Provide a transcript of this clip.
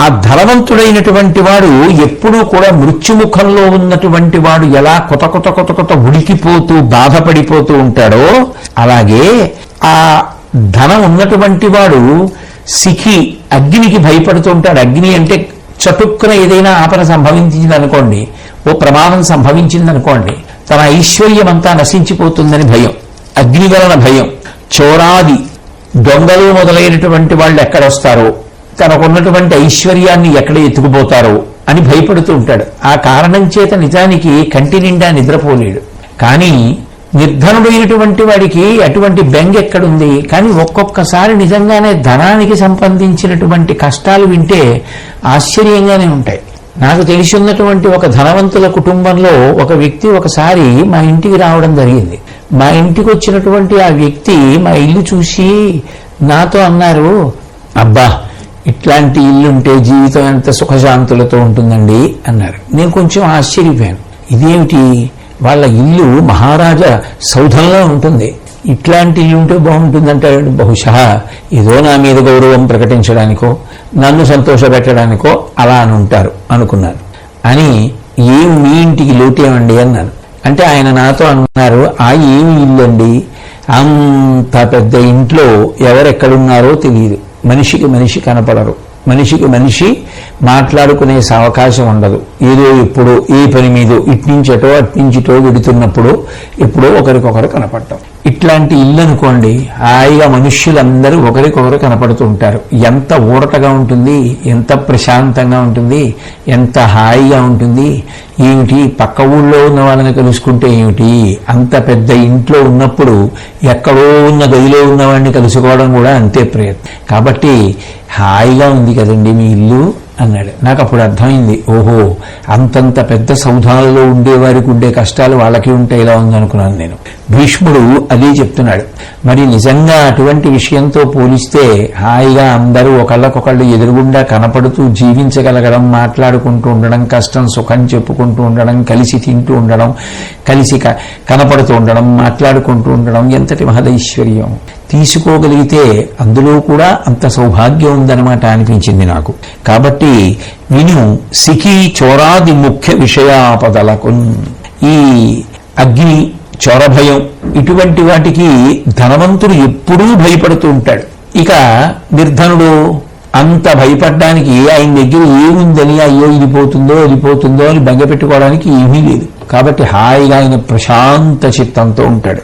ఆ ధనవంతుడైనటువంటి వాడు ఎప్పుడూ కూడా మృత్యుముఖంలో ఉన్నటువంటి వాడు ఎలా కొత్త కొత్త కొత్త కొత్త ఉడికిపోతూ బాధపడిపోతూ ఉంటాడో అలాగే ఆ ధనం ఉన్నటువంటి వాడు అగ్నికి భయపడుతూ ఉంటాడు. అగ్ని అంటే చటుక్కున ఏదైనా ఆపద సంభవించింది అనుకోండి, ఓ ప్రమాదం సంభవించింది అనుకోండి, తన ఐశ్వర్యం అంతా నశించిపోతుందని భయం, అగ్ని వలన భయం. చోరాది దొంగలు మొదలైనటువంటి వాళ్ళు ఎక్కడొస్తారో, తనకున్నటువంటి ఐశ్వర్యాన్ని ఎక్కడ ఎత్తుకుపోతారో అని భయపడుతూ ఉంటాడు. ఆ కారణం చేత నిజానికి కంటి నిండా నిద్రపోలేడు. కానీ నిర్ధనుడైనటువంటి వాడికి అటువంటి బెంగ ఎక్కడుంది? కానీ ఒక్కొక్కసారి నిజంగానే ధనానికి సంబంధించినటువంటి కష్టాలు వింటే ఆశ్చర్యంగానే ఉంటాయి. నాకు తెలిసి ఉన్నటువంటి ఒక ధనవంతుల కుటుంబంలో ఒక వ్యక్తి ఒకసారి మా ఇంటికి రావడం జరిగింది. మా ఇంటికి వచ్చినటువంటి ఆ వ్యక్తి మా ఇల్లు చూసి నాతో అన్నారు, అబ్బా ఇట్లాంటి ఇల్లుంటే జీవితం ఎంత సుఖశాంతులతో ఉంటుందండి అన్నారు. నేను కొంచెం ఆశ్చర్యపోయాను. ఇదేమిటి, వాళ్ళ ఇల్లు మహారాజా సౌధంలో ఉంటుంది, ఇట్లాంటి ఇల్లు ఉంటే బాగుంటుందంటే బహుశా ఏదో నా మీద గౌరవం ప్రకటించడానికో నన్ను సంతోషపెట్టడానికో అలా అని ఉంటారు అనుకున్నాను. అని ఏం మీ ఇంటికి లోటేమండి అన్నాను. అంటే ఆయన నాతో అన్నారు, ఆ ఏమి ఇల్లు అండి, అంత పెద్ద ఇంట్లో ఎవరెక్కడున్నారో తెలియదు, మనిషికి మనిషి కనపడరు, మనిషికి మనిషి మాట్లాడుకునే అవకాశం ఉండదు, ఏదో ఎప్పుడో ఏ పని మీదో ఇట్నుంచటో అట్నుంచిటో వెడుతున్నప్పుడు ఎప్పుడో ఒకరికొకరు కనపడటం. ఇట్లాంటి ఇల్లు అనుకోండి, హాయిగా మనుష్యులందరూ ఒకరికొకరు కనపడుతూ ఉంటారు. ఎంత ఊరటగా ఉంటుంది, ఎంత ప్రశాంతంగా ఉంటుంది, ఎంత హాయిగా ఉంటుంది. ఏమిటి పక్క ఊళ్ళో ఉన్న వాళ్ళని కలుసుకుంటే ఏమిటి, అంత పెద్ద ఇంట్లో ఉన్నప్పుడు ఎక్కడో ఉన్న గదిలో ఉన్నవాడిని కలుసుకోవడం కూడా అంతే ప్రయత్నం. కాబట్టి హాయిగా ఉంది కదండి మీ ఇల్లు అన్నాడు. నాకు అప్పుడు అర్థమైంది, ఓహో అంతంత పెద్ద సౌధాలలో ఉండేవారికి ఉండే కష్టాలు వాళ్ళకి ఉంటే ఇలా ఉందనుకున్నాను నేను. భీష్ముడు అదే చెప్తున్నాడు. మరి నిజంగా అటువంటి విషయంతో పోలిస్తే హాయిగా అందరూ ఒకళ్ళకొకళ్ళు ఎదురుగుండా కనపడుతూ జీవించగలగడం, మాట్లాడుకుంటూ ఉండడం, కష్టం సుఖం చెప్పుకుంటూ ఉండడం, కలిసి తింటూ ఉండడం, కలిసి కనపడుతూ ఉండడం, మాట్లాడుకుంటూ ఉండడం ఎంతటి మహదైశ్వర్యం. తీసుకోగలిగితే అందులో కూడా అంత సౌభాగ్యం ఉందన్నమాట అనిపించింది నాకు. కాబట్టి విను సిఖి చోరాది ముఖ్య విషయాపదలకు, ఈ అగ్ని చోరభయం ఇటువంటి వాటికి ధనవంతుడు ఎప్పుడూ భయపడుతూ ఉంటాడు. ఇక నిర్ధనుడు అంత భయపడడానికి ఆయన దగ్గర ఏముందని, అయ్యో ఇది పోతుందో అది పోతుందో అని బెంగ పెట్టుకోవడానికి ఏమీ లేదు. కాబట్టి హాయిగా ఆయన ప్రశాంత చిత్తంతో ఉంటాడు.